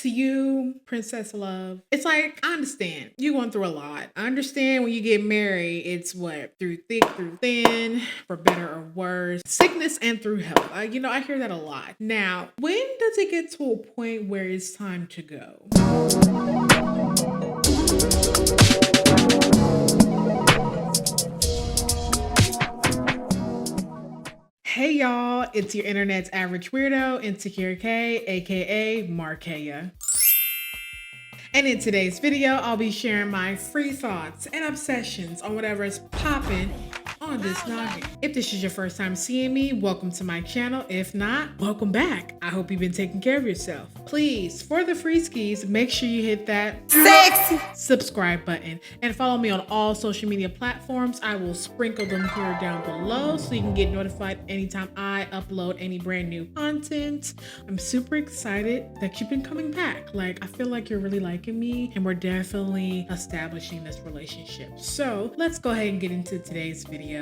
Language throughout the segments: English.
to you, Princess Love, it's like, I understand you're going through a lot. I understand when you get married, it's what, through thick, through thin, for better or worse, sickness and through health. I hear that a lot. Now, when does it get to a point where it's time to go? Hey y'all, it's your internet's average weirdo, insecurekay, aka Markeya. And in today's video, I'll be sharing my free thoughts and obsessions on whatever is popping on this noggin. If this is your first time seeing me, welcome to my channel. If not, welcome back. I hope you've been taking care of yourself. Please, for the free skis, make sure you hit that sexy subscribe button and follow me on all social media platforms. I will sprinkle them here down below so you can get notified anytime I upload any brand new content. I'm super excited that you've been coming back. Like, I feel like you're really liking me and we're definitely establishing this relationship. So let's go ahead and get into today's video.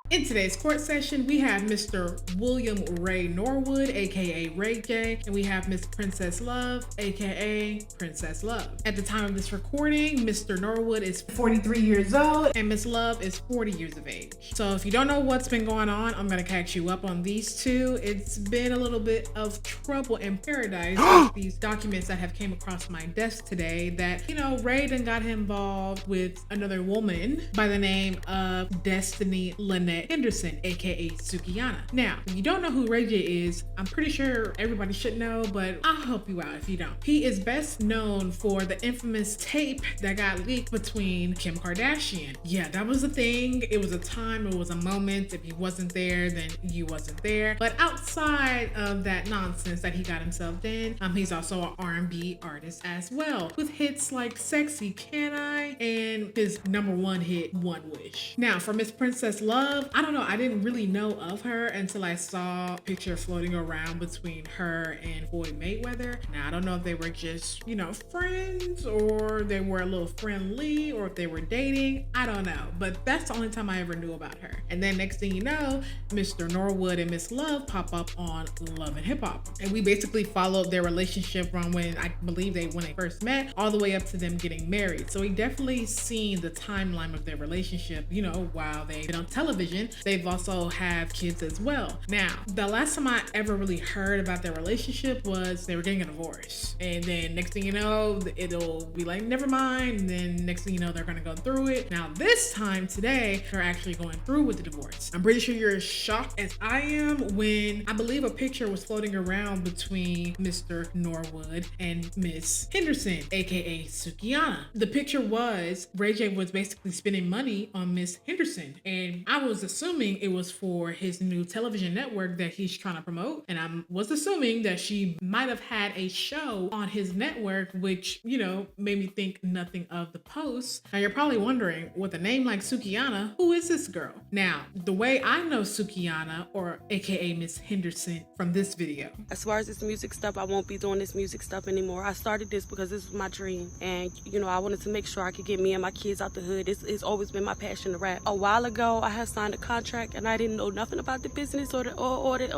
In today's court session, we have Mr. William Ray Norwood, aka Ray J, and we have Miss Princess Love, aka Princess Love. At the time of this recording, Mr. Norwood is 43 years old and Miss Love is 40 years of age. So if you don't know what's been going on, I'm gonna catch you up on these two. It's been a little bit of trouble in paradise with these documents that have came across my desk today that, Ray done got involved with another woman by the name of Destiny Lynette Henderson, aka Sukihana. Now, if you don't know who Ray J is, I'm pretty sure everybody should know, but I'll help you out if you don't. He is best known for the infamous tape that got leaked between Kim Kardashian. Yeah, that was a thing. It was a time, it was a moment. If you wasn't there, then you wasn't there. But outside of that nonsense that he got himself in, he's also an R&B artist as well, with hits like Sexy Can I and his #1 hit, One Wish. Now, for Miss Princess Love, I don't know, I didn't really know of her until I saw a picture floating around between her and Floyd Mayweather. Now, I don't know if they were just, friends, or they were a little friendly, or if they were dating. I don't know, but that's the only time I ever knew about her. And then next thing you know, Mr. Norwood and Miss Love pop up on Love and Hip Hop. And we basically followed their relationship from when they first met, all the way up to them getting married. So we definitely seen the timeline of their relationship, while they've been on television. They've also have kids as well. Now, the last time I ever really heard about their relationship was they were getting a divorce. And then next thing you know, it'll be like, never mind. And then next thing you know, they're gonna go through it. Now this time today, they're actually going through with the divorce. I'm pretty sure you're as shocked as I am when I believe a picture was floating around between Mr. Norwood and Miss Henderson, aka Sukihana. The picture was Ray J was basically spending money on Miss Henderson. And I was assuming it was for his new television network that he's trying to promote. And I was assuming that she might have had a show on his network, which, made me think nothing of the post. Now you're probably wondering, with a name like Sukihana, who is this girl? Now, the way I know Sukihana, or aka Miss Henderson, from this video. As far as this music stuff, I won't be doing this music stuff anymore. I started this because this was my dream. And, I wanted to make sure I could get me and my kids out the hood. It's always been my passion to rap. A while ago, I had signed a contract and I didn't know nothing about the business or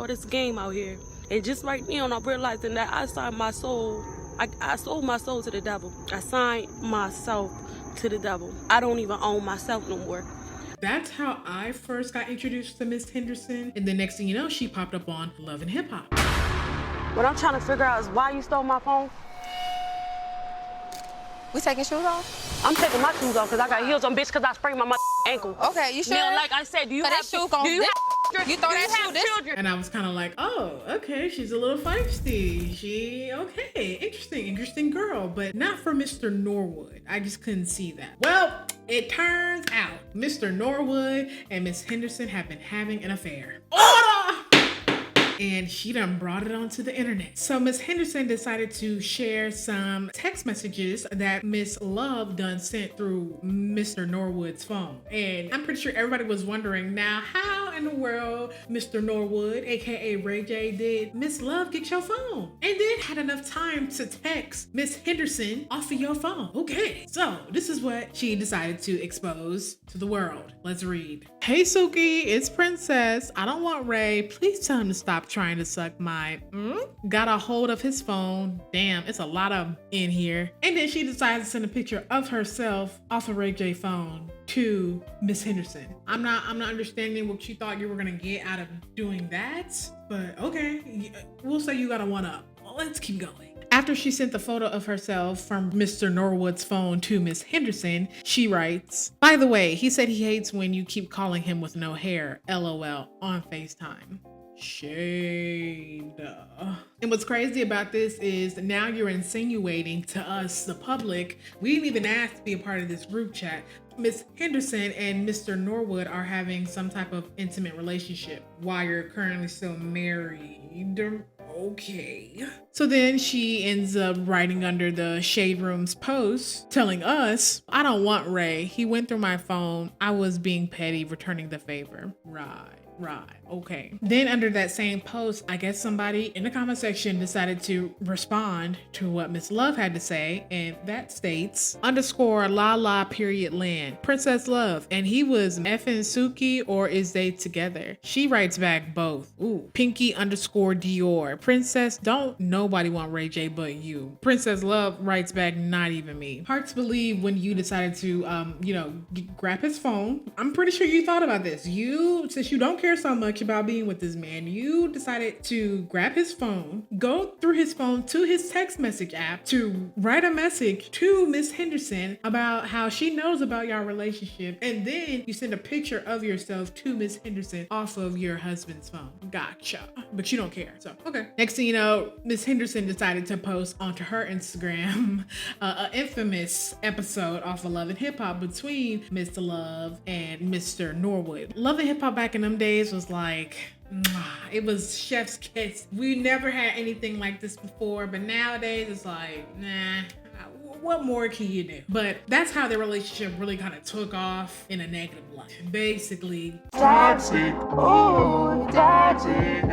this game out here. And just right now, I'm realizing that I signed my soul. I sold my soul to the devil. I signed myself to the devil. I don't even own myself no more. That's how I first got introduced to Miss Henderson. And the next thing you know, she popped up on Love and Hip Hop. What I'm trying to figure out is why you stole my phone. We taking shoes off? I'm taking my shoes off because I got heels on, bitch, because I sprained my ankle. Okay, you sure? Now, like I said, do you have children? You throw that shoe this? And I was kind of like, oh, okay, she's a little feisty. Okay, interesting girl, but not for Mr. Norwood. I just couldn't see that. Well, it turns out Mr. Norwood and Miss Henderson have been having an affair. Order! And she done brought it onto the internet. So Miss Henderson decided to share some text messages that Miss Love done sent through Mr. Norwood's phone. And I'm pretty sure everybody was wondering, now how in the world, Mr. Norwood, aka Ray J, did Miss Love get your phone? And then had enough time to text Miss Henderson off of your phone. Okay, so this is what she decided to expose to the world. Let's read. Hey Suki, it's Princess. I don't want Ray. Please tell him to stop trying to suck my got a hold of his phone. Damn, it's a lot of in here. And then she decided to send a picture of herself off of Ray J phone to Miss Henderson. I'm not understanding what you thought you were gonna get out of doing that, but okay, we'll say you got a one up. Well, let's keep going. After she sent the photo of herself from Mr. Norwood's phone to Miss Henderson, she writes, by the way, he said he hates when you keep calling him with no hair, LOL, on FaceTime. Shade. And what's crazy about this is now you're insinuating to us, the public, we didn't even ask to be a part of this group chat. Miss Henderson and Mr. Norwood are having some type of intimate relationship while you're currently still married. Okay. So then she ends up writing under the Shade Room's post, telling us, I don't want Ray. He went through my phone. I was being petty, returning the favor. Right. Okay. Then under that same post, I guess somebody in the comment section decided to respond to what Miss Love had to say. And that states _la_land. Princess Love. And he was effing Suki, or is they together? She writes back both. Ooh. Pinky _Dior. Princess, don't nobody want Ray J but you. Princess Love writes back, not even me. Hearts believe when you decided to, grab his phone. I'm pretty sure you thought about this. Since you don't care so much about being with this man, you decided to grab his phone, go through his phone to his text message app to write a message to Miss Henderson about how she knows about your relationship, and then you send a picture of yourself to Miss Henderson off of your husband's phone. Gotcha. But you don't care. So, okay. Next thing you know, Miss Henderson decided to post onto her Instagram an infamous episode off of Love and Hip Hop between Mr. Love and Mr. Norwood. Love and Hip Hop back in them days was like, it was chef's kiss. We never had anything like this before, but nowadays it's like, nah, what more can you do? But that's how their relationship really kind of took off in a negative light. Basically, toxic. Oh, toxic.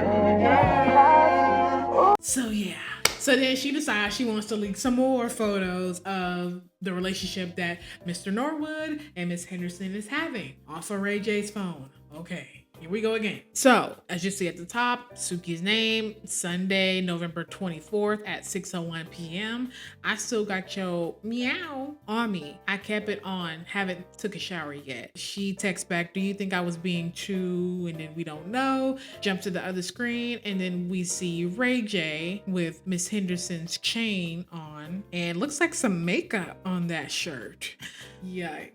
So yeah. So then she decides she wants to leak some more photos of the relationship that Mr. Norwood and Miss Henderson is having off of Ray J's phone. Okay. Here we go again. So, as you see at the top, Suki's name, Sunday, November 24th at 6:01 p.m. I still got your meow on me. I kept it on. Haven't took a shower yet. She texts back, do you think I was being too? And then we don't know. Jump to the other screen, and then we see Ray J with Miss Henderson's chain on, and looks like some makeup on that shirt. Yikes.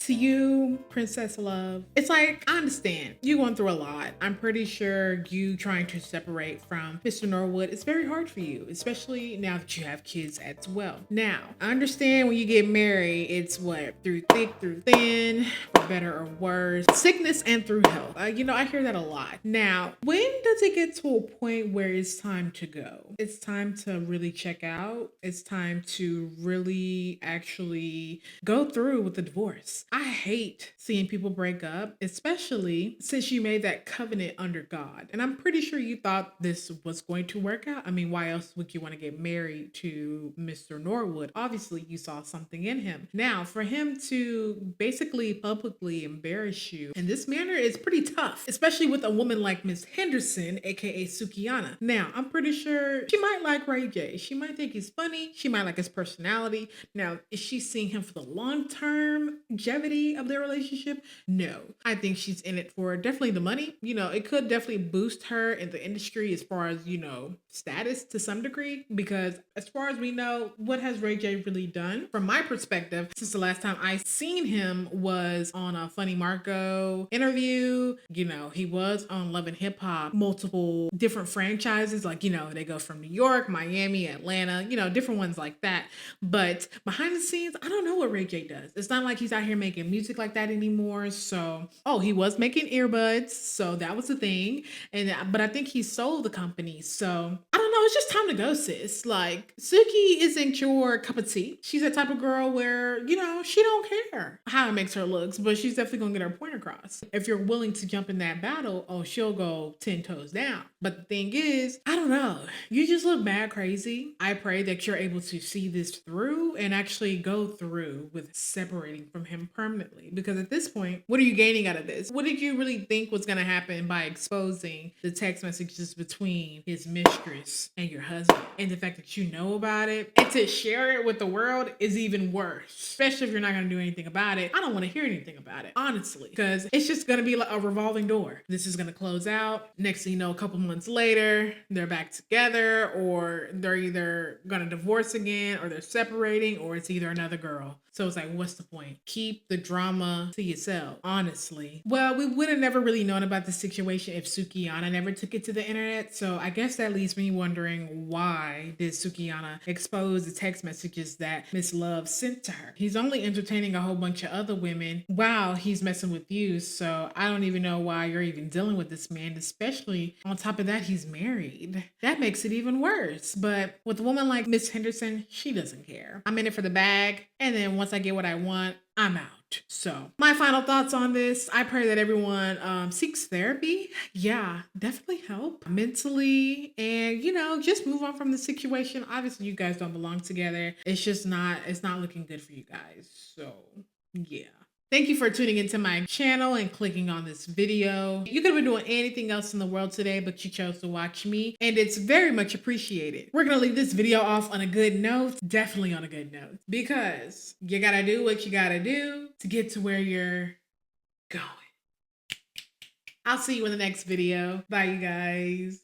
To you, Princess Love, it's like, I understand you're going through a lot. I'm pretty sure you trying to separate from Mr. Norwood, it's very hard for you, especially now that you have kids as well. Now, I understand when you get married, it's what, through thick, through thin, for better or worse, sickness and through health. I hear that a lot. Now, when does it get to a point where it's time to go? It's time to really check out. It's time to really actually go through with the divorce. I hate seeing people break up, especially since you made that covenant under God. And I'm pretty sure you thought this was going to work out. I mean, why else would you want to get married to Mr. Norwood? Obviously, you saw something in him. Now, for him to basically publicly embarrass you in this manner is pretty tough, especially with a woman like Miss Henderson, aka Sukihana. Now, I'm pretty sure she might like Ray J. She might think he's funny. She might like his personality. Now, is she seeing him for the long-term longevity of their relationship? No. I think she's in it for definitely the money. It could definitely boost her in the industry as far as, status to some degree, because as far as we know, what has Ray J really done? From my perspective, since the last time I seen him was on a Funny Marco interview. He was on Love and Hip Hop, multiple different franchises, like, they go from New York, Miami, Atlanta, different ones like that. But behind the scenes, I don't know what Ray J does. It's not like he's out here making music like that anymore. So, he was making earbuds. So that was the thing. But I think he sold the company. So I don't know it's just time to go, sis. Like, Suki isn't your cup of tea. She's that type of girl where, you know, she don't care how it makes her looks, but she's definitely gonna get her point across. If you're willing to jump in that battle, oh, she'll go 10 toes down. But the thing is, I don't know. You just look mad crazy. I pray that you're able to see this through and actually go through with separating from him permanently. Because at this point, what are you gaining out of this? What did you really think was gonna happen by exposing the text messages between his mistress and your husband? And the fact that you know about it and to share it with the world is even worse. Especially if you're not gonna do anything about it. I don't wanna hear anything about it, honestly, because it's just gonna be like a revolving door. This is gonna close out. Next thing you know, a couple months later, they're back together, or they're either gonna divorce again, or they're separating, or it's either another girl. So it's like, what's the point? Keep the drama to yourself, honestly. Well, we would have never really known about the situation if Sukihana never took it to the internet. So I guess that leaves me wondering, why did Sukihana expose the text messages that Miss Love sent to her? He's only entertaining a whole bunch of other women while he's messing with you. So I don't even know why you're even dealing with this man, especially on top of that, he's married. That makes it even worse. But with a woman like Miss Henderson, she doesn't care. I'm in it for the bag. And then once I get what I want, I'm out. So my final thoughts on this, I pray that everyone seeks therapy. Yeah, definitely help mentally, and you know, just move on from the situation. Obviously you guys don't belong together. It's not looking good for you guys. So yeah. Thank you for tuning into my channel and clicking on this video. You could have been doing anything else in the world today, but you chose to watch me, and it's very much appreciated. We're gonna leave this video off on a good note, definitely on a good note, because you gotta do what you gotta do to get to where you're going. I'll see you in the next video. Bye, you guys.